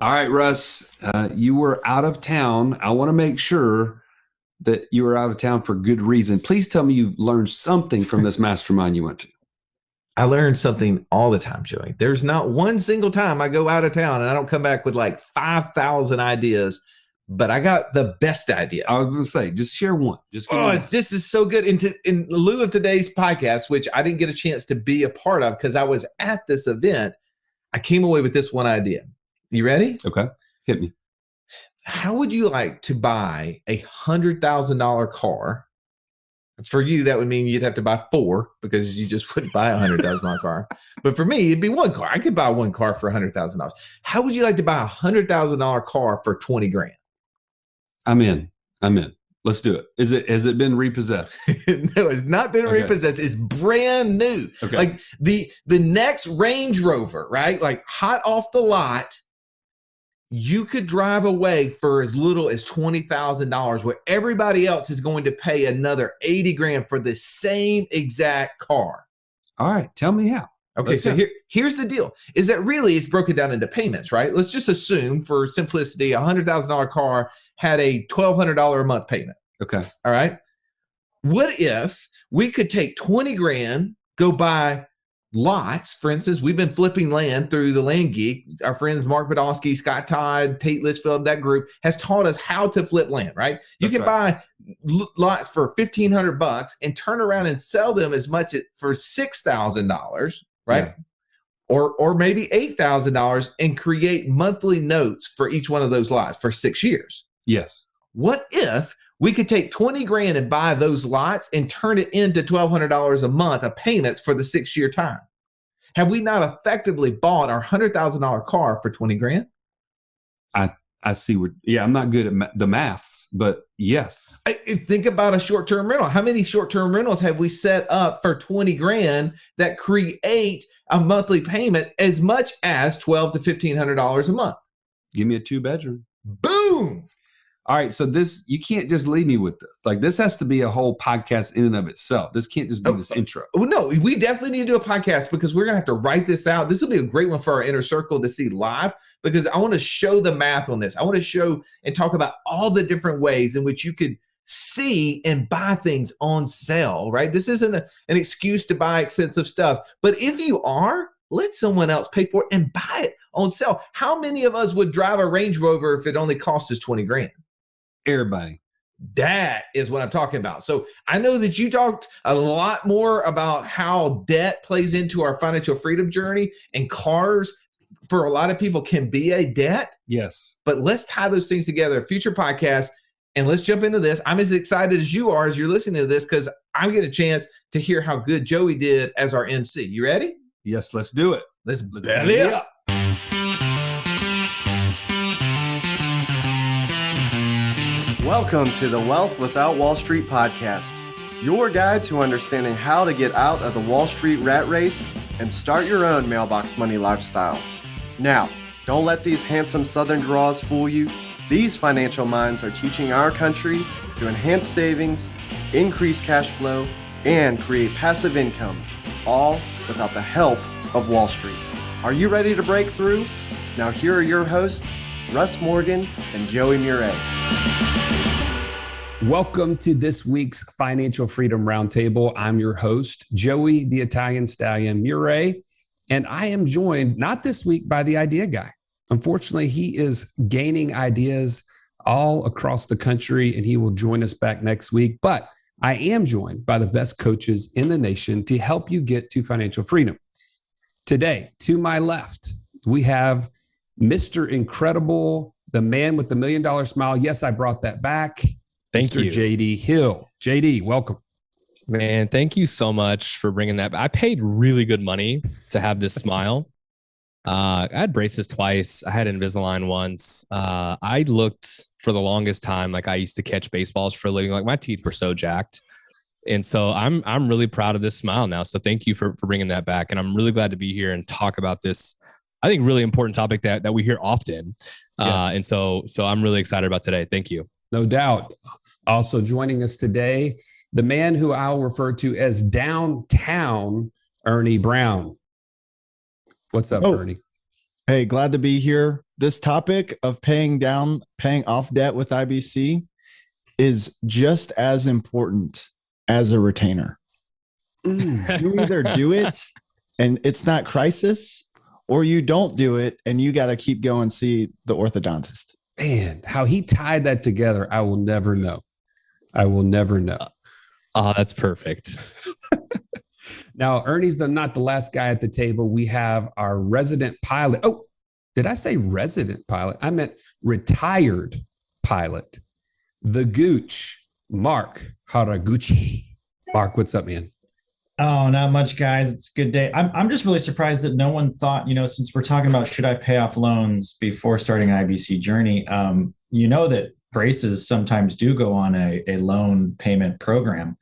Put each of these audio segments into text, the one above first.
All right, Russ, you were out of town. I want to make sure that you were out of town for good reason. Please tell me you've learned something from this mastermind you went to. I learn something all the time, Joey. There's not one single time I go out of town and I don't come back with like 5,000 ideas, but I got the best idea. I was going to say, just share one. This is so good. In lieu of today's podcast, which I didn't get a chance to be a part of because I was at this event, I came away with this one idea. You ready? Okay. Hit me. How would you like to buy $100,000 car? For you, that would mean you'd have to buy 4 because you just wouldn't buy a $100,000 car. But for me, it'd be 1 car. I could buy 1 car for $100,000. How would you like to buy a $100,000 car for 20 grand? I'm in. Let's do it. Has it been repossessed? No, it's not been repossessed. It's brand new. Okay. Like the next Range Rover, right? Like hot off the lot. You could drive away for as little as $20,000 where everybody else is going to pay another 80 grand for the same exact car. All right. Tell me how. Okay. So here's the deal is that really it's broken down into payments, right? Let's just assume for simplicity, a $100,000 car had a $1,200 a month payment. Okay. All right. What if we could take 20 grand, go buy lots? For instance, we've been flipping land through the Land Geek. Our friends Mark Podolsky, Scott Todd, Tate Litchfield, that group has taught us how to flip land, right? You can buy lots for $1,500 and turn around and sell them as much for $6,000, right? Yeah. Or maybe $8,000 and create monthly notes for each one of those lots for 6 years. Yes. What if we could take 20 grand and buy those lots and turn it into $1,200 a month of payments for the 6-year time? Have we not effectively bought our $100,000 car for 20 grand? I see what, I'm not good at the maths, but yes. Think about a short-term rental. How many short-term rentals have we set up for 20 grand that create a monthly payment as much as $1,200 to $1,500 a month? Give me a 2-bedroom. Boom. All right, so you can't just leave me with this. Like, this has to be a whole podcast in and of itself. This can't just be this intro. No, we definitely need to do a podcast because we're going to have to write this out. This will be a great one for our inner circle to see live because I want to show the math on this. I want to show and talk about all the different ways in which you could see and buy things on sale, right? This isn't an excuse to buy expensive stuff. But if you are, let someone else pay for it and buy it on sale. How many of us would drive a Range Rover if it only cost us 20 grand? Everybody. That is what I'm talking about. So I know that you talked a lot more about how debt plays into our financial freedom journey, and cars for a lot of people can be a debt. Yes. But let's tie those things together, future podcast, and let's jump into this. I'm as excited as you are as you're listening to this because I'm getting a chance to hear how good Joey did as our MC. You ready? Yes, let's do it. Let's belly up. Welcome to the Wealth Without Wall Street podcast, your guide to understanding how to get out of the Wall Street rat race and start your own mailbox money lifestyle. Now, don't let these handsome Southern draws fool you. These financial minds are teaching our country to enhance savings, increase cash flow, and create passive income, all without the help of Wall Street. Are you ready to break through? Now here are your hosts, Russ Morgan and Joey Murray. Welcome to this week's Financial Freedom Roundtable. I'm your host, Joey the Italian Stallion Murray, and I am joined not this week by the idea guy. Unfortunately, he is gaining ideas all across the country, and he will join us back next week. But I am joined by the best coaches in the nation to help you get to financial freedom. Today, to my left, we have Mr. Incredible, the man with the $1 million smile. Yes, I brought that back. Thank Mr. you. JD Hill. JD, welcome. Man, thank you so much for bringing that. I paid really good money to have this smile. I had braces twice. I had Invisalign once. I looked for the longest time like I used to catch baseballs for a living. Like my teeth were so jacked. And so I'm really proud of this smile now. So thank you for bringing that back. And I'm really glad to be here and talk about this, I think, really important topic that we hear often. Yes. And so I'm really excited about today. Thank you. No doubt. Also joining us today, the man who I'll refer to as Downtown Ernie Brown. What's up, Ernie? Hey, glad to be here. This topic of paying off debt with IBC is just as important as a retainer. You either do it and it's not crisis, or you don't do it and you got to keep going see the orthodontist. Man, how he tied that together, I will never know. I will never know. Oh, that's perfect. Now, Ernie's not the last guy at the table. We have our resident pilot. Oh, did I say resident pilot? I meant retired pilot. The Gooch, Mark Haraguchi. Mark, what's up, man? Oh, not much, guys. It's a good day. I'm just really surprised that no one thought, since we're talking about should I pay off loans before starting IBC journey, that braces sometimes do go on a loan payment program.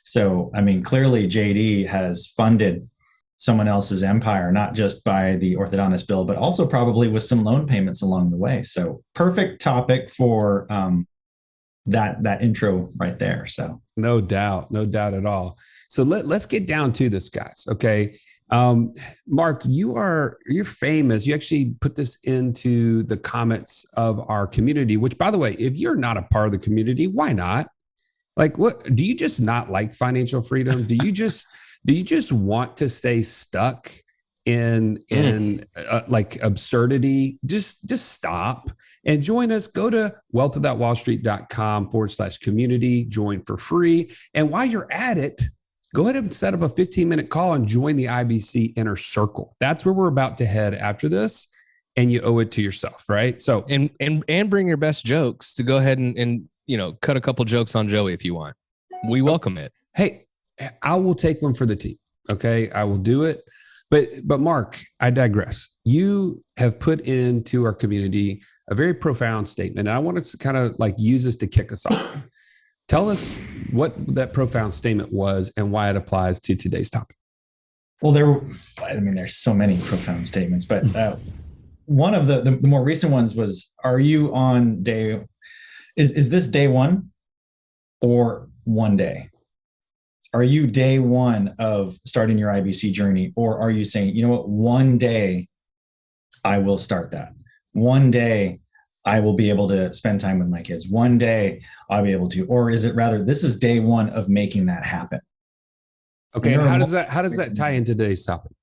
So, clearly JD has funded someone else's empire, not just by the orthodontist bill, but also probably with some loan payments along the way. So perfect topic for that intro right there. So no doubt at all. So let's get down to this, guys. Okay. Mark, you're famous. You actually put this into the comments of our community, which, by the way, if you're not a part of the community, why not? Like, what do you just not like financial freedom? Do you just want to stay stuck in like absurdity? Just stop and join us. Go to wealthwithoutwallstreet.com/community, join for free. And while you're at it, go ahead and set up a 15-minute call and join the IBC inner circle. That's where we're about to head after this. And you owe it to yourself, right? So and bring your best jokes to go ahead and cut a couple jokes on Joey if you want. We welcome it. Hey, I will take one for the team. Okay, I will do it. But Mark, I digress. You have put into our community a very profound statement, and I want to kind of like use this to kick us off. Tell us what that profound statement was and why it applies to today's topic. Well, there's so many profound statements, but one of the more recent ones was, are you on day, is this day one or one day? Are you day one of starting your IBC journey? Or are you saying, you know what, one day I will start that. One day I will be able to spend time with my kids. One day I'll be able to, or is it rather, this is day one of making that happen? Okay. And how does that tie into today's topic?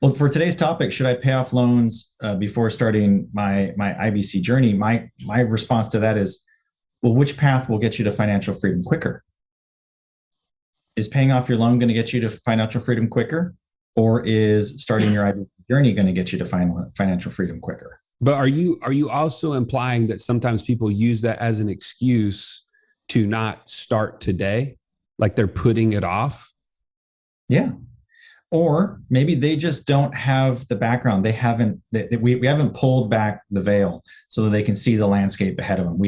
Well, for today's topic, should I pay off loans before starting my IBC journey? My response to that is, well, which path will get you to financial freedom quicker? Is paying off your loan going to get you to financial freedom quicker? Or is starting your IBC journey going to get you to financial freedom quicker? But are you also implying that sometimes people use that as an excuse to not start today? Like they're putting it off? Yeah. Or maybe they just don't have the background. We haven't pulled back the veil so that they can see the landscape ahead of them.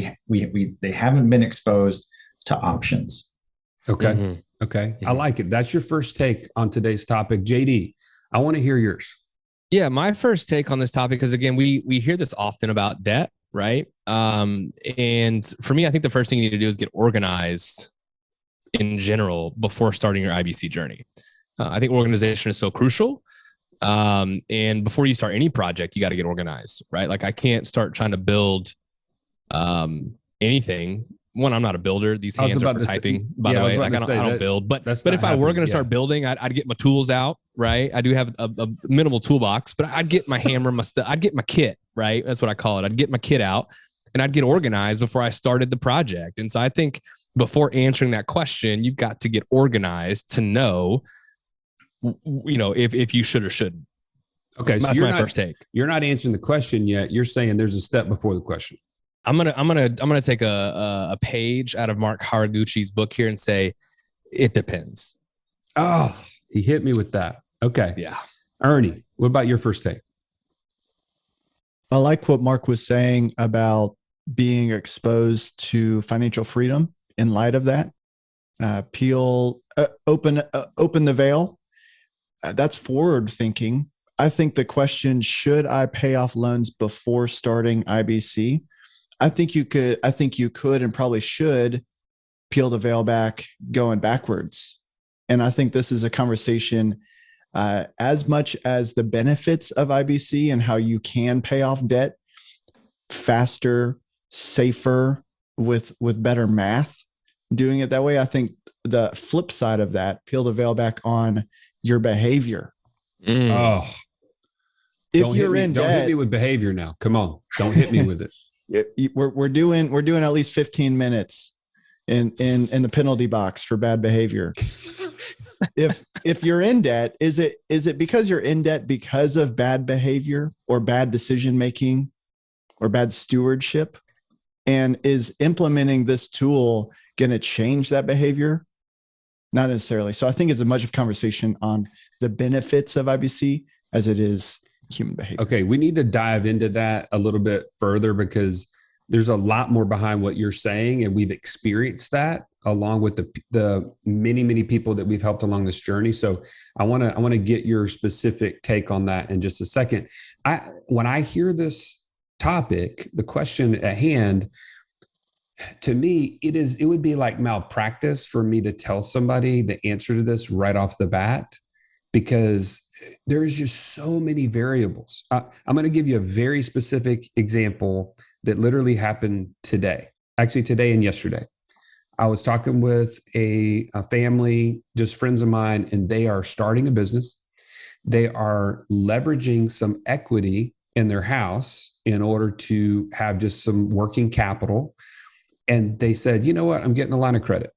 They haven't been exposed to options. Okay. Mm-hmm. Okay. I like it. That's your first take on today's topic. JD, I want to hear yours. Yeah. My first take on this topic, because again, we hear this often about debt, right? And for me, I think the first thing you need to do is get organized in general before starting your IBC journey. I think organization is so crucial. And before you start any project, you got to get organized, right? Like I can't start trying to build anything. One, I'm not a builder. These hands are for typing, by the way. Like I don't build. But if I were going to start building, I'd get my tools out, right? I do have a minimal toolbox, but I'd get my hammer, I'd get my kit, right? That's what I call it. I'd get my kit out and I'd get organized before I started the project. And so I think before answering that question, you've got to get organized to know, if you should or shouldn't. Okay, so that's my first take. You're not answering the question yet. You're saying there's a step before the question. I'm gonna take a page out of Mark Haraguchi's book here and say, it depends. Oh, he hit me with that. Okay, yeah. Ernie, what about your first take? I like what Mark was saying about being exposed to financial freedom in light of that. Open the veil. That's forward thinking. I think the question, should I pay off loans before starting IBC? I think you could and probably should peel the veil back going backwards. And I think this is a conversation as much as the benefits of IBC and how you can pay off debt faster, safer, with better math, doing it that way. I think the flip side of that, peel the veil back on your behavior. Oh, If don't you're hit me, in don't debt, hit me with behavior now. Come on, don't hit me with it. we're doing at least 15 minutes in the penalty box for bad behavior. If you're in debt, is it because you're in debt because of bad behavior or bad decision making or bad stewardship? And is implementing this tool going to change that behavior? Not necessarily. So I think it's as much of conversation on the benefits of IBC as it is human behavior. Okay, we need to dive into that a little bit further because there's a lot more behind what you're saying, and we've experienced that along with the many people that we've helped along this journey. So I want to get your specific take on that in just a second. When I hear this topic, the question at hand, to me, it would be like malpractice for me to tell somebody the answer to this right off the bat, because there's just so many variables. I'm going to give you a very specific example that literally happened today, actually today and yesterday. I was talking with a family, just friends of mine, and they are starting a business. They are leveraging some equity in their house in order to have just some working capital. And they said, you know what, I'm getting a line of credit.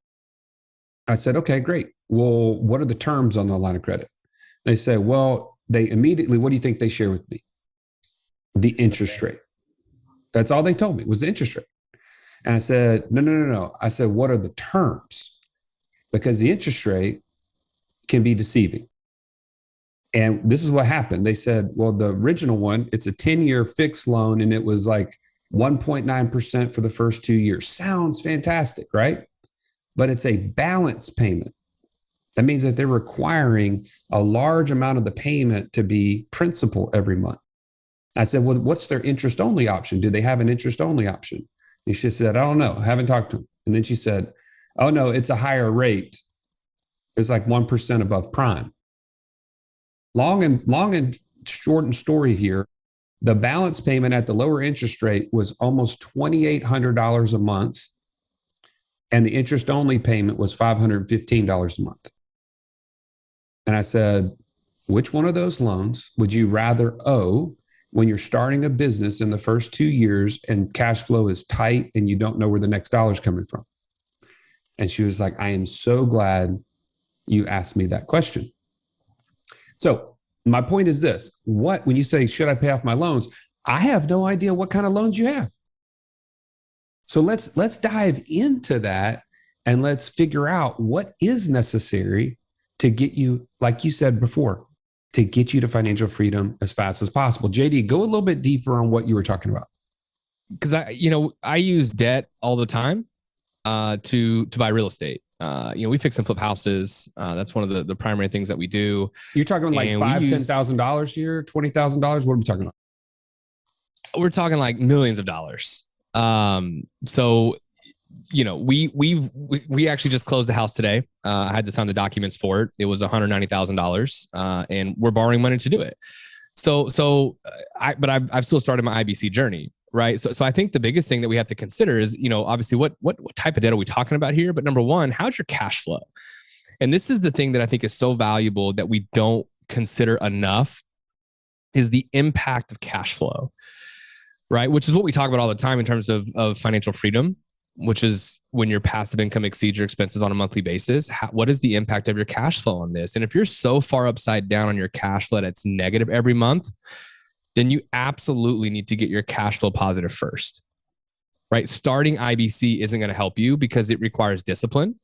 I said, okay, great. Well, what are the terms on the line of credit? They said, well, they immediately, what do you think they share with me? The interest rate. That's all they told me was the interest rate. And I said, no. I said, what are the terms? Because the interest rate can be deceiving. And this is what happened. They said, well, the original one, it's a 10-year fixed loan, and it was like 1.9% for the first 2 years. Sounds fantastic, right? But it's a balance payment. That means that they're requiring a large amount of the payment to be principal every month. I said, well, what's their interest only option? Do they have an interest only option? And she said, I don't know. I haven't talked to them. And then she said, oh no, it's a higher rate. It's like 1% above prime. Long and short story here. The balance payment at the lower interest rate was almost $2,800 a month. And the interest only payment was $515 a month. And I said, which one of those loans would you rather owe when you're starting a business in the first 2 years and cash flow is tight and you don't know where the next dollar's coming from? And she was like, I am so glad you asked me that question. So my point is this: when you say, should I pay off my loans? I have no idea what kind of loans you have. So let's dive into that and let's figure out what is necessary to get you, like you said before, to get you to financial freedom as fast as possible. JD, go a little bit deeper on what you were talking about. Because I use debt all the time to buy real estate. We fix and flip houses. That's one of the primary things that we do. You're talking like $5,000-$10,000 here, $20,000. What are we talking about? We're talking like millions of dollars. So, we actually just closed the house today. I had to sign the documents for it. It was $190,000, and we're borrowing money to do it. But I've still started my IBC journey, right? So I think the biggest thing that we have to consider is, obviously what type of debt are we talking about here? But number one, how's your cash flow? And this is the thing that I think is so valuable that we don't consider enough, is the impact of cash flow, right? Which is what we talk about all the time in terms of financial freedom, which is when your passive income exceeds your expenses on a monthly basis. What is the impact of your cash flow on this? And if you're so far upside down on your cash flow that it's negative every month, then you absolutely need to get your cash flow positive first, right? Starting IBC isn't going to help you because it requires discipline,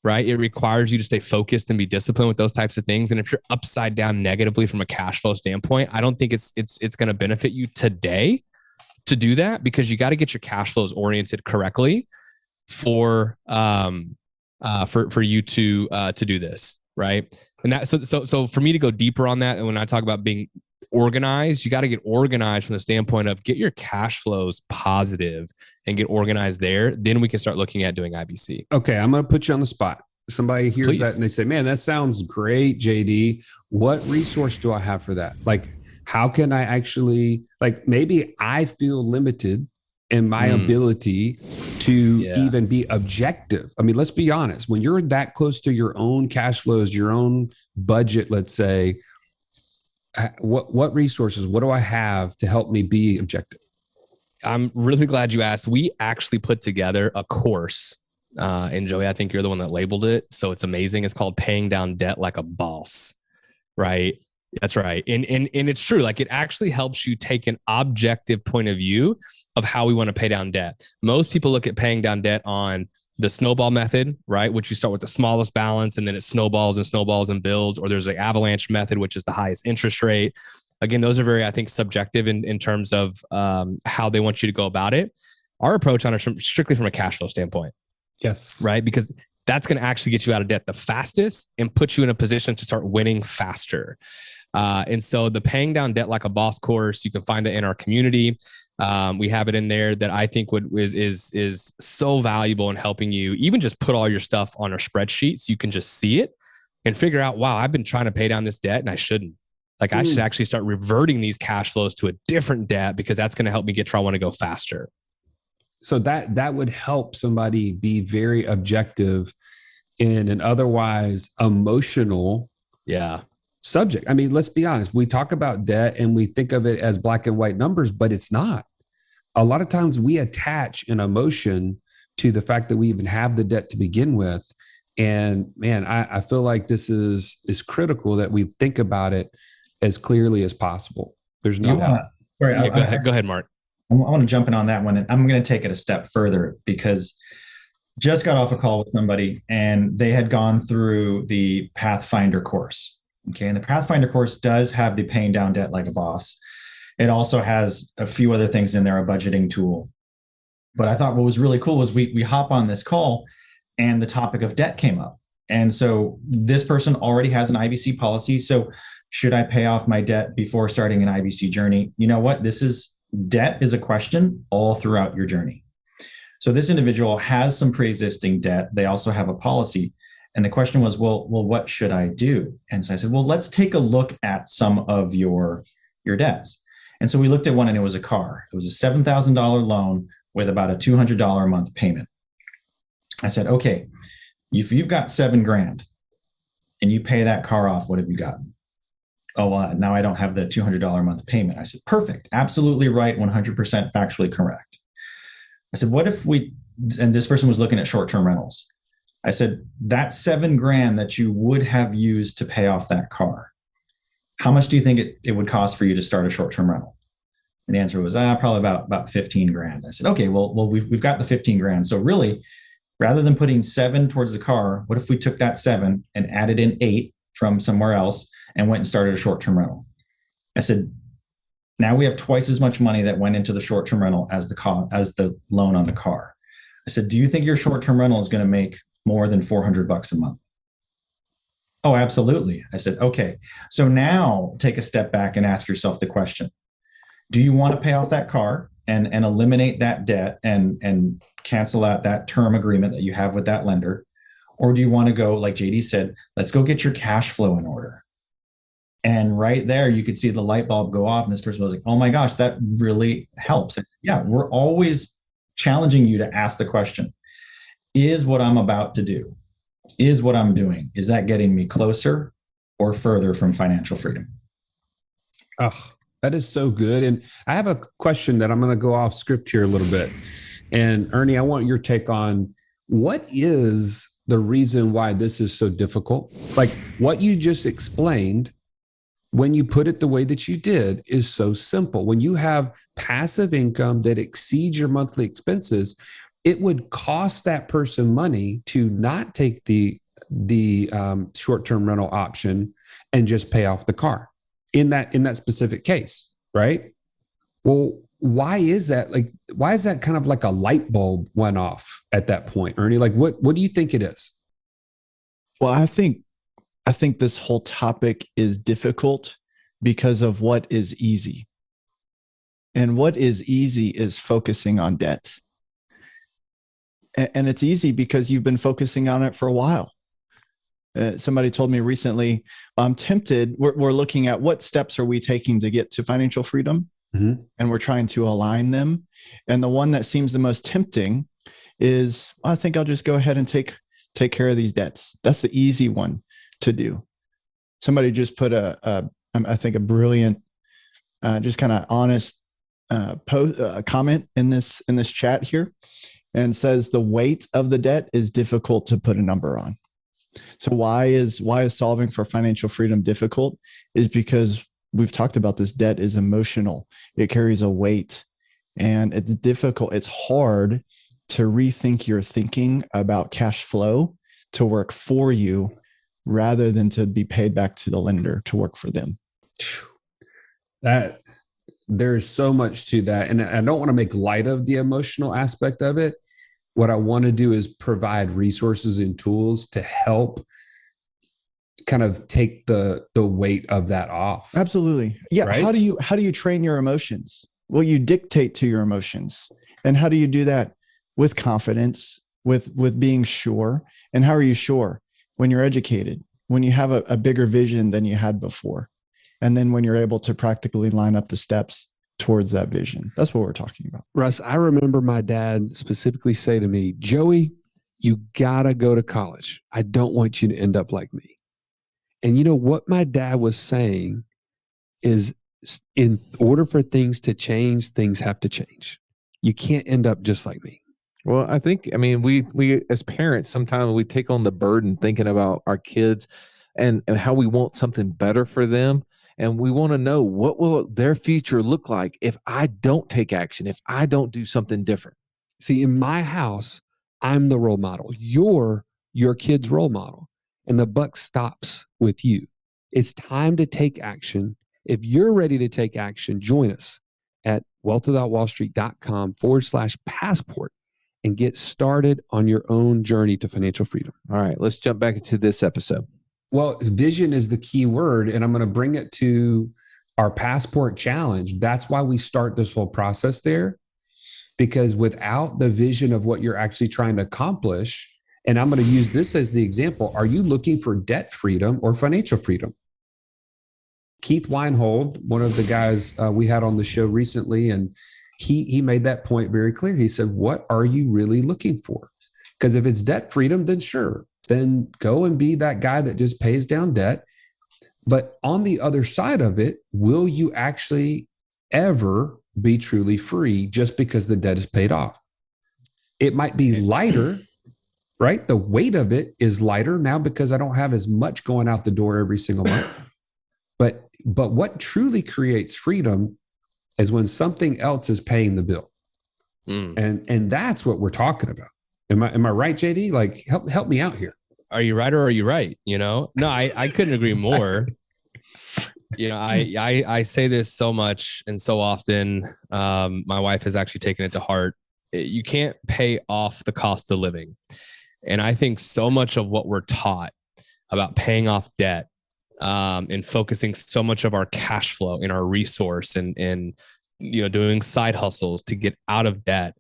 right? It requires you to stay focused and be disciplined with those types of things. And if you're upside down negatively from a cash flow standpoint, I don't think it's going to benefit you today to do that, because you got to get your cash flows oriented correctly for you to do this, right? And that so for me to go deeper on that, and when I talk about being organized, you got to get organized from the standpoint of get your cash flows positive and get organized there. Then we can start looking at doing IBC. Okay, I'm going to put you on the spot. somebody hears that Please. and they say, man, that sounds great, JD. What resource do I have for that? Like, how can I actually, like, maybe I feel limited in my ability to even be objective. I mean, let's be honest. When you're that close to your own cash flows, your own budget, let's say, what resources, what do I have to help me be objective? I'm really glad you asked. We actually put together a course. And Joey, I think you're the one that labeled it. So it's amazing. It's called Paying Down Debt Like a Boss, right? That's right. And it's true. Like, it actually helps you take an objective point of view of how we want to pay down debt. Most people look at paying down debt on the snowball method, right? Which you start with the smallest balance and then it snowballs and builds, or there's the avalanche method, which is the highest interest rate. Again, those are very, I think, subjective in terms of how they want you to go about it. Our approach on it strictly from a cash flow standpoint. Yes. Right. Because that's going to actually get you out of debt the fastest and put you in a position to start winning faster. And so the Paying Down Debt Like a Boss course, you can find it in our community. We have it in there that I think is so valuable in helping you even just put all your stuff on a spreadsheet so you can just see it and figure out, wow, I've been trying to pay down this debt and I shouldn't. Like, I should actually start reverting these cash flows to a different debt because that's going to help me get to where I want to go faster. So that would help somebody be very objective in an otherwise emotional subject. I mean, let's be honest. We talk about debt and we think of it as black and white numbers, but it's not. A lot of times we attach an emotion to the fact that we even have the debt to begin with. And man, I feel like this is critical that we think about it as clearly as possible. There's no doubt. Sorry, Go ahead, Mark. I want to jump in on that one. And I'm going to take it a step further because just got off a call with somebody and they had gone through the Pathfinder course. Okay. And the Pathfinder course does have the Paying Down Debt Like a Boss. It also has a few other things in there, a budgeting tool. But I thought what was really cool was we hop on this call and the topic of debt came up. And so this person already has an IBC policy. So should I pay off my debt before starting an IBC journey? You know what? Debt is a question all throughout your journey. So this individual has some pre-existing debt. They also have a policy. And the question was, well, what should I do? And so I said, well, let's take a look at some of your debts. And so we looked at one and it was a car. It was a $7,000 loan with about a $200 a month payment. I said, okay, if you've got $7,000 and you pay that car off, what have you got? Oh, well, now I don't have the $200 a month payment. I said, perfect. Absolutely right. 100% factually correct. I said, what if and this person was looking at short-term rentals. I said, that $7,000 that you would have used to pay off that car, how much do you think it would cost for you to start a short-term rental? And the answer was probably about $15,000. I said, okay, well, we've got the $15,000. So really, rather than putting 7 towards the car, what if we took that 7 and added in 8 from somewhere else and went and started a short-term rental? I said, now we have twice as much money that went into the short-term rental as the loan on the car. I said, do you think your short-term rental is going to make more than $400 a month? Oh, absolutely. I said, okay. So now take a step back and ask yourself the question, do you want to pay off that car and eliminate that debt and cancel out that term agreement that you have with that lender? Or do you want to go, like JD said, let's go get your cash flow in order? And right there, you could see the light bulb go off. And this person was like, oh my gosh, that really helps. I said, yeah, we're always challenging you to ask the question, is what I'm about to do, is what I'm doing, is that getting me closer or further from financial freedom? Oh, that is so good. And I have a question that I'm going to go off script here a little bit. And Ernie, I want your take on what is the reason why this is so difficult? Like what you just explained, when you put it the way that you did, is so simple. When you have passive income that exceeds your monthly expenses, it would cost that person money to not take the short-term rental option and just pay off the car in that specific case, right? Well, why is that? Like, why is that kind of like a light bulb went off at that point, Ernie? Like, what do you think it is? Well, I think this whole topic is difficult because of what is easy. And what is easy is focusing on debt. And it's easy because you've been focusing on it for a while. Somebody told me recently, I'm tempted. We're looking at what steps are we taking to get to financial freedom, and we're trying to align them. And the one that seems the most tempting is, I think I'll just go ahead and take care of these debts. That's the easy one to do. Somebody just put I think a brilliant, just kind of honest comment in this chat here, and says the weight of the debt is difficult to put a number on. So why is solving for financial freedom difficult? Is because we've talked about this. Debt is emotional. It carries a weight, and it's difficult. It's hard to rethink your thinking about cash flow to work for you rather than to be paid back to the lender to work for them. That there's so much to that. And I don't want to make light of the emotional aspect of it. What I want to do is provide resources and tools to help kind of take the weight of that off. Absolutely. Yeah. Right? How do you train your emotions? Well, you dictate to your emotions. And how do you do that? With confidence, with being sure. And how are you sure? When you're educated, when you have a bigger vision than you had before. And then when you're able to practically line up the steps towards that vision. That's what we're talking about. Russ, I remember my dad specifically say to me, Joey, you gotta go to college. I don't want you to end up like me. And you know what my dad was saying is, in order for things to change, things have to change. You can't end up just like me. Well, I think, we as parents, sometimes we take on the burden thinking about our kids and how we want something better for them. And we want to know, what will their future look like if I don't take action, if I don't do something different? See, in my house, I'm the role model. You're your kid's role model. And the buck stops with you. It's time to take action. If you're ready to take action, join us at wealthwithoutwallstreet.com/passport and get started on your own journey to financial freedom. All right, let's jump back into this episode. Well, vision is the key word, and I'm going to bring it to our passport challenge. That's why we start this whole process there, because without the vision of what you're actually trying to accomplish, and I'm going to use this as the example, are you looking for debt freedom or financial freedom? Keith Weinhold, one of the guys we had on the show recently, and he made that point very clear. He said, what are you really looking for? Because if it's debt freedom, then sure, then go and be that guy that just pays down debt. But on the other side of it, will you actually ever be truly free just because the debt is paid off? It might be lighter, right? The weight of it is lighter now because I don't have as much going out the door every single month. But what truly creates freedom is when something else is paying the bill. And that's what we're talking about. Am I right, JD? Like, help me out here. Are you right or are you right? No, I couldn't agree more. I say this so much and so often. My wife has actually taken it to heart. You can't pay off the cost of living. And I think so much of what we're taught about paying off debt and focusing so much of our cash flow in our resource and doing side hustles to get out of debt,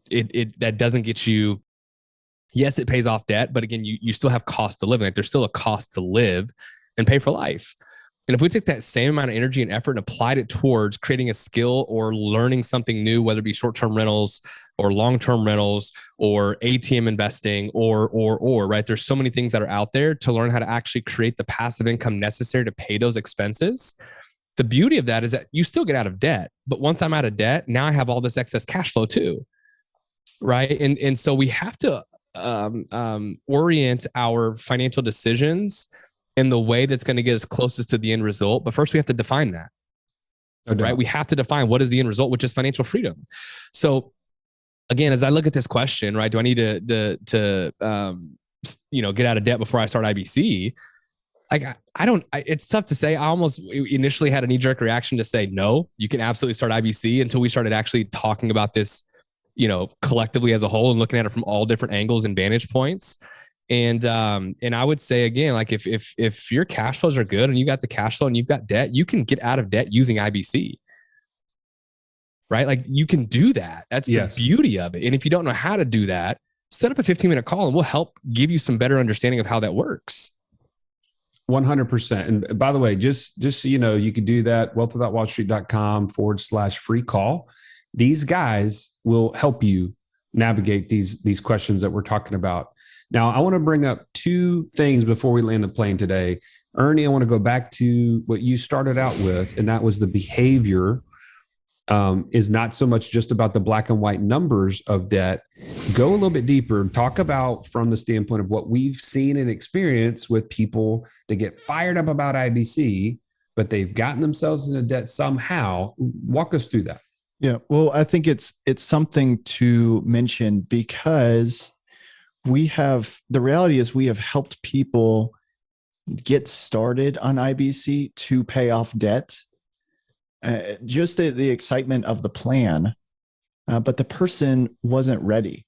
that doesn't get you. Yes, it pays off debt, but again, you still have cost of living. Like, there's still a cost to live and pay for life. And if we took that same amount of energy and effort and applied it towards creating a skill or learning something new, whether it be short-term rentals or long-term rentals or ATM investing or, right? There's so many things that are out there to learn how to actually create the passive income necessary to pay those expenses. The beauty of that is that you still get out of debt, but once I'm out of debt, now I have all this excess cash flow too, right? And so we have to orient our financial decisions in the way that's going to get us closest to the end result. But first we have to define that, right? We have to define what is the end result, which is financial freedom. So again, as I look at this question, right, do I need to get out of debt before I start IBC? It's tough to say. I almost initially had a knee-jerk reaction to say, no, you can absolutely start IBC, until we started actually talking about this, collectively as a whole and looking at it from all different angles and vantage points. And I would say again, like if your cash flows are good and you got the cash flow and you've got debt, you can get out of debt using IBC, right? Like, you can do that. That's the beauty of it. And if you don't know how to do that, set up a 15-minute call and we'll help give you some better understanding of how that works. 100%. And by the way, just so you know, you could do that, wealthwithoutwallstreet.com/free call. These guys will help you navigate these questions that we're talking about. Now, I want to bring up two things before we land the plane today. Ernie, I want to go back to what you started out with, and that was the behavior is not so much just about the black and white numbers of debt. Go a little bit deeper and talk about from the standpoint of what we've seen and experienced with people that get fired up about IBC, but they've gotten themselves into debt somehow. Walk us through that. Yeah, well, I think it's something to mention because the reality is we have helped people get started on IBC to pay off debt. Just the excitement of the plan, but the person wasn't ready.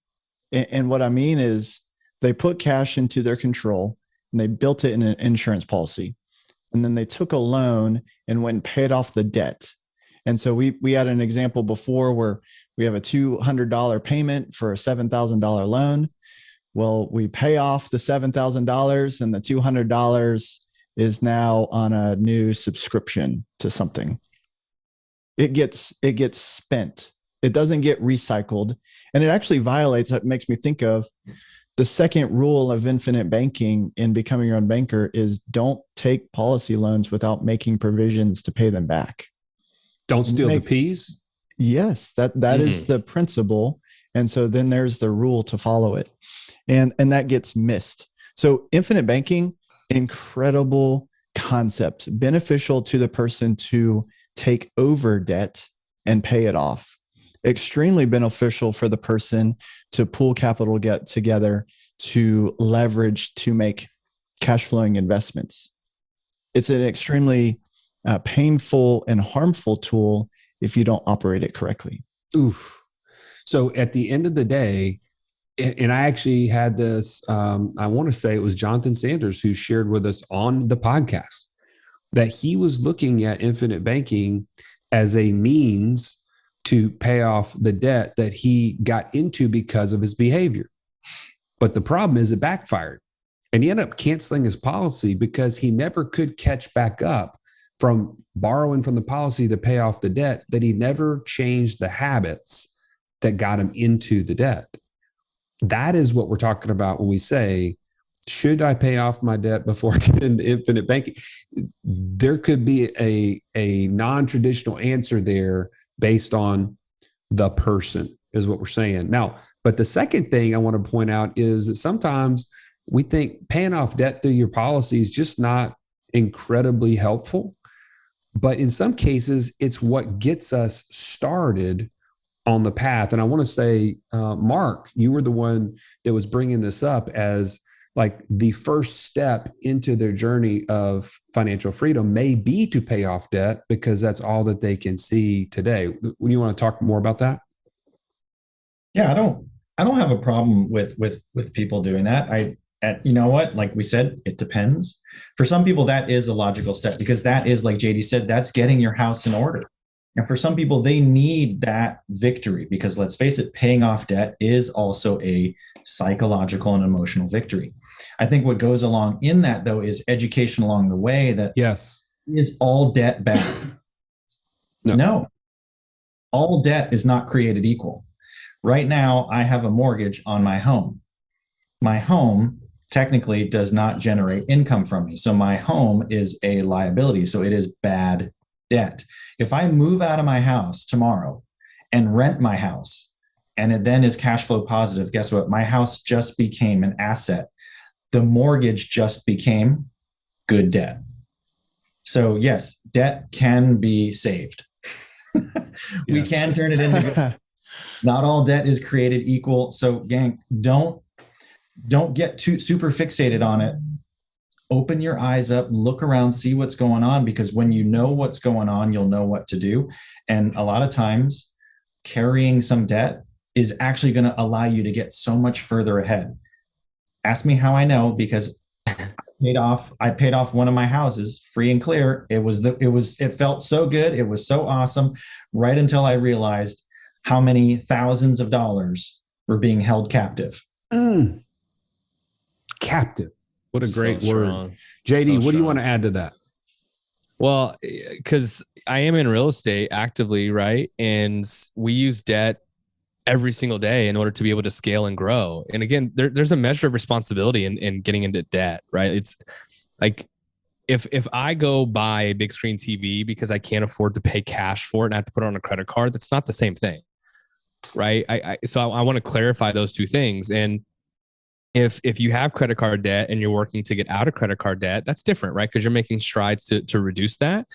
And what I mean is they put cash into their control and they built it in an insurance policy. And then they took a loan and went and paid off the debt. And so we had an example before where we have a $200 payment for a $7,000 loan. Well, we pay off the $7,000 and the $200 is now on a new subscription to something. It gets spent. It doesn't get recycled. And it actually violates, it makes me think of the second rule of infinite banking in becoming your own banker is don't take policy loans without making provisions to pay them back. Don't steal the peas. Yes, that is the principle. And so then there's the rule to follow it. And that gets missed. So infinite banking, incredible concept, beneficial to the person to take over debt and pay it off. Extremely beneficial for the person to pool capital, get together to leverage to make cash flowing investments. It's an extremely painful and harmful tool if you don't operate it correctly. Oof. So at the end of the day, and I actually had this, I want to say it was Jonathan Sanders who shared with us on the podcast that he was looking at infinite banking as a means to pay off the debt that he got into because of his behavior. But the problem is it backfired. And he ended up canceling his policy because he never could catch back up from borrowing from the policy to pay off the debt, that he never changed the habits that got him into the debt. That is what we're talking about when we say, should I pay off my debt before I get into infinite banking? There could be a non-traditional answer there based on the person, is what we're saying. Now, but the second thing I want to point out is that sometimes we think paying off debt through your policy is just not incredibly helpful. But in some cases, it's what gets us started on the path. And I want to say, Mark, you were the one that was bringing this up as like the first step into their journey of financial freedom may be to pay off debt because that's all that they can see today. Would you want to talk more about that? Yeah, I don't have a problem with people doing that. You know what? Like we said, it depends. For some people, that is a logical step because that is, like JD said, that's getting your house in order. And for some people, they need that victory because let's face it, paying off debt is also a psychological and emotional victory. I think what goes along in that, though, is education along the way that yes, is all debt bad? No, all debt is not created equal. Right now, I have a mortgage on my home. My home technically does not generate income from me. So my home is a liability. So it is bad debt. If I move out of my house tomorrow and rent my house, and it then is cash flow positive, guess what? My house just became an asset. The mortgage just became good debt. So yes, debt can be saved. We can turn it into good. Not all debt is created equal. So gang, don't get too super fixated on it. Open your eyes up, look around, see what's going on, because when you know what's going on, you'll know what to do. And a lot of times carrying some debt is actually going to allow you to get so much further ahead. Ask me how I know, because I paid off one of my houses free and clear. It felt so good. It was so awesome right until I realized how many thousands of dollars were being held captive. Captive. What a great word. JD, So what do you strong. want to add to that? Well, because I am in real estate actively, right? And we use debt every single day in order to be able to scale and grow. And again, there's a measure of responsibility in getting into debt, right? It's like if I go buy a big screen TV because I can't afford to pay cash for it and I have to put it on a credit card, that's not the same thing, right? So I want to clarify those two things. And if you have credit card debt and you're working to get out of credit card debt, that's different, right? Because you're making strides to reduce that.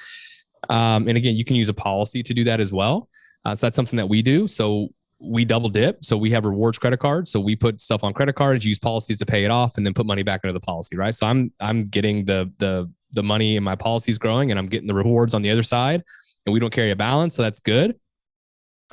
And again, you can use a policy to do that as well. So that's something that we do. So we double dip. So we have rewards credit cards. So we put stuff on credit cards, use policies to pay it off, and then put money back into the policy, right? So I'm getting the money in my policies growing, and I'm getting the rewards on the other side, and we don't carry a balance, so that's good.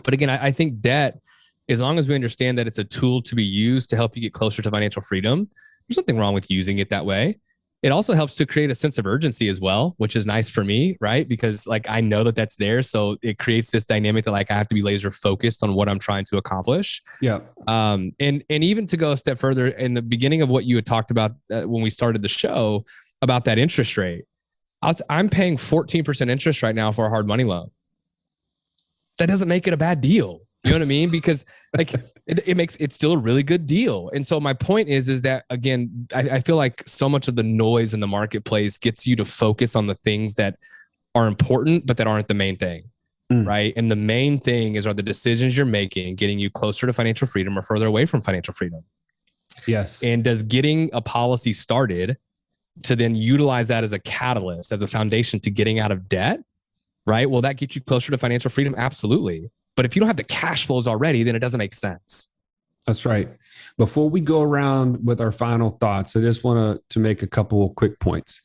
But again, I think debt, as long as we understand that it's a tool to be used to help you get closer to financial freedom, there's nothing wrong with using it that way. It also helps to create a sense of urgency as well, which is nice for me, right? Because like I know that that's there, so it creates this dynamic that like I have to be laser focused on what I'm trying to accomplish. Yeah. And even to go a step further, in the beginning of what you had talked about when we started the show about that interest rate, I'm paying 14% interest right now for a hard money loan. That doesn't make it a bad deal. You know what I mean? Because like it's still a really good deal. And so my point is that again, I feel like so much of the noise in the marketplace gets you to focus on the things that are important, but that aren't the main thing. Right. And the main thing are the decisions you're making, getting you closer to financial freedom or further away from financial freedom. Yes. And does getting a policy started to then utilize that as a catalyst, as a foundation to getting out of debt, right? Will that get you closer to financial freedom? Absolutely. But if you don't have the cash flows already, then it doesn't make sense. That's right. Before we go around with our final thoughts, I just want to make a couple of quick points.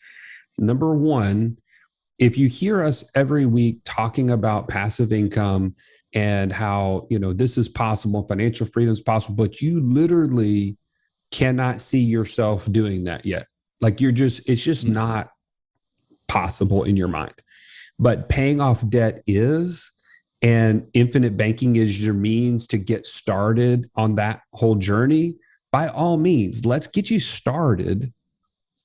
Number one, if you hear us every week talking about passive income and how, this is possible, financial freedom is possible, but you literally cannot see yourself doing that yet. Like it's just not possible in your mind. But paying off debt is, and infinite banking is your means to get started on that whole journey. By all means, let's get you started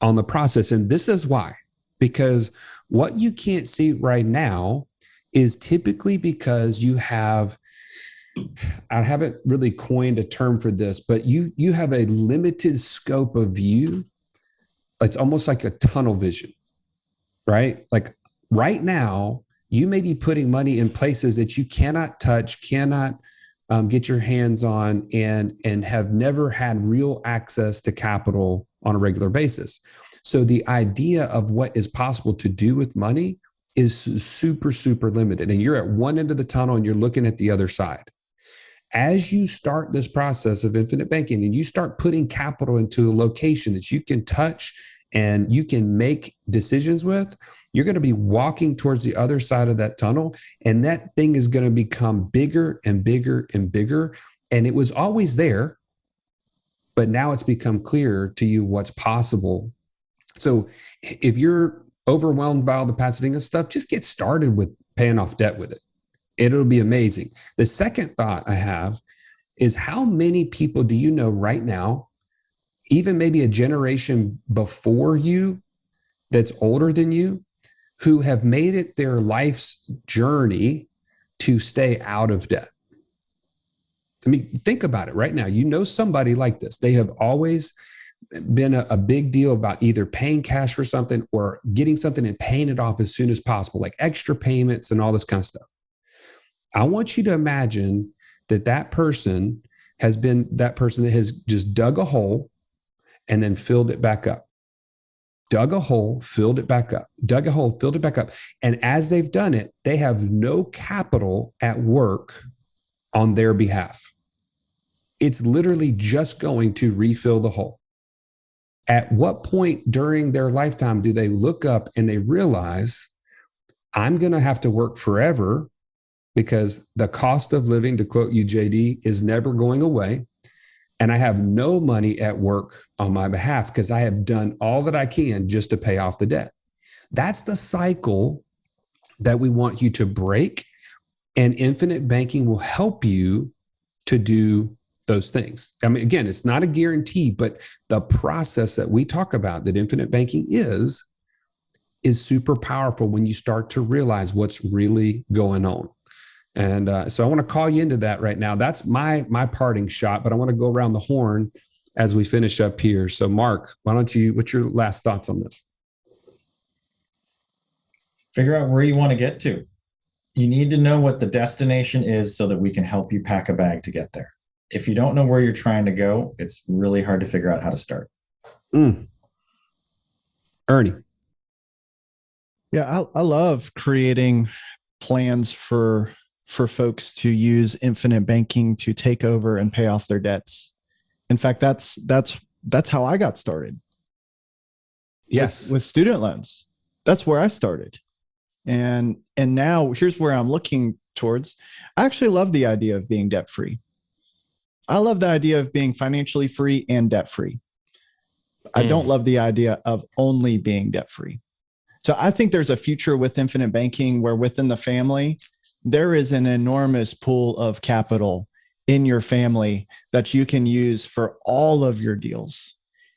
on the process. And this is why, because what you can't see right now is typically because you have, I haven't really coined a term for this, but you have a limited scope of view. It's almost like a tunnel vision, right? Like right now, you may be putting money in places that you cannot touch, cannot get your hands on, and have never had real access to capital on a regular basis. So the idea of what is possible to do with money is super, super limited. And you're at one end of the tunnel and you're looking at the other side. As you start this process of infinite banking and you start putting capital into a location that you can touch and you can make decisions with, you're going to be walking towards the other side of that tunnel, and that thing is going to become bigger and bigger and bigger. And it was always there, but now it's become clearer to you what's possible. So if you're overwhelmed by all the passive income stuff, just get started with paying off debt with it. It'll be amazing. The second thought I have is, how many people do you know right now, even maybe a generation before you that's older than you, who have made it their life's journey to stay out of debt? I mean, think about it right now. You know somebody like this. They have always been a big deal about either paying cash for something or getting something and paying it off as soon as possible, like extra payments and all this kind of stuff. I want you to imagine that person has been that person that has just dug a hole and then filled it back up. Dug a hole, filled it back up, dug a hole, filled it back up. And as they've done it, they have no capital at work on their behalf. It's literally just going to refill the hole. At what point during their lifetime do they look up and they realize, I'm going to have to work forever because the cost of living, to quote you, JD, is never going away. And I have no money at work on my behalf because I have done all that I can just to pay off the debt. That's the cycle that we want you to break. And infinite banking will help you to do those things. I mean, again, it's not a guarantee, but the process that we talk about that infinite banking is super powerful when you start to realize what's really going on. And so I want to call you into that right now. That's my parting shot, but I want to go around the horn as we finish up here. So Mark, what's your last thoughts on this? Figure out where you want to get to. You need to know what the destination is so that we can help you pack a bag to get there. If you don't know where you're trying to go, it's really hard to figure out how to start. Ernie. Yeah, I love creating plans for folks to use infinite banking to take over and pay off their debts. In fact, that's how I got started. Yes. With student loans. That's where I started. And now here's where I'm looking towards. I actually love the idea of being debt free. I love the idea of being financially free and debt free. I don't love the idea of only being debt free. So I think there's a future with infinite banking where within the family, there is an enormous pool of capital in your family that you can use for all of your deals.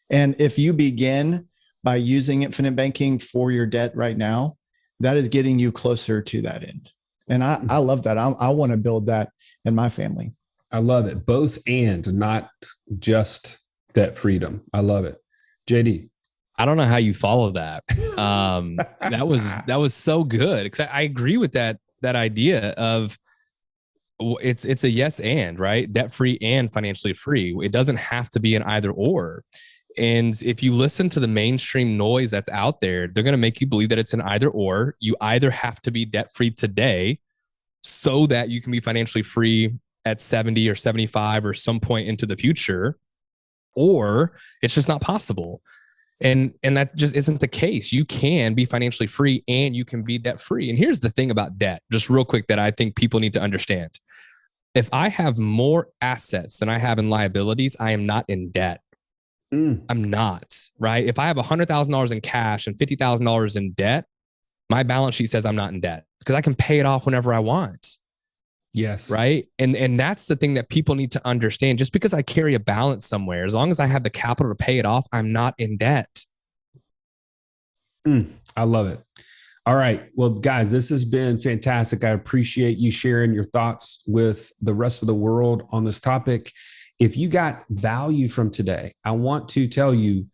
And if you begin by using infinite banking for your debt right now, that is getting you closer to that end. And I love that. I want to build that in my family. I love it. Both and not just debt freedom. I love it. JD. I don't know how you follow that. That was so good. Because I agree with that idea of it's a yes and, right? Debt free and financially free. It doesn't have to be an either or. And if you listen to the mainstream noise that's out there, they're going to make you believe that it's an either or. You either have to be debt free today so that you can be financially free at 70 or 75 or some point into the future, or it's just not possible. And that just isn't the case. You can be financially free and you can be debt free. And here's the thing about debt, just real quick, that I think people need to understand. If I have more assets than I have in liabilities, I am not in debt. I'm not, right? If I have $100,000 in cash and $50,000 in debt, my balance sheet says I'm not in debt because I can pay it off whenever I want. Yes. Right. And that's the thing that people need to understand. Just because I carry a balance somewhere, as long as I have the capital to pay it off, I'm not in debt. I love it. All right. Well, guys, this has been fantastic. I appreciate you sharing your thoughts with the rest of the world on this topic. If you got value from today, I want to tell you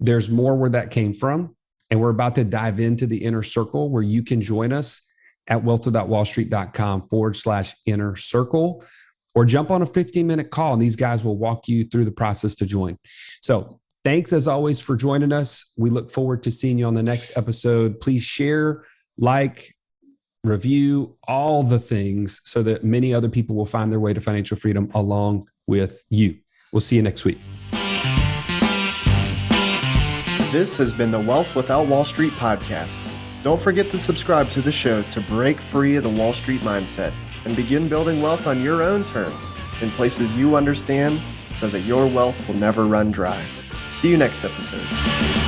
there's more where that came from. And we're about to dive into the inner circle where you can join us at wealth.wallstreet.com/inner circle, or jump on a 15-minute call and these guys will walk you through the process to join. So thanks as always for joining us. We look forward to seeing you on the next episode. Please share, like, review, all the things so that many other people will find their way to financial freedom along with you. We'll see you next week. This has been the Wealth Without Wall Street podcast. Don't forget to subscribe to the show to break free of the Wall Street mindset and begin building wealth on your own terms in places you understand so that your wealth will never run dry. See you next episode.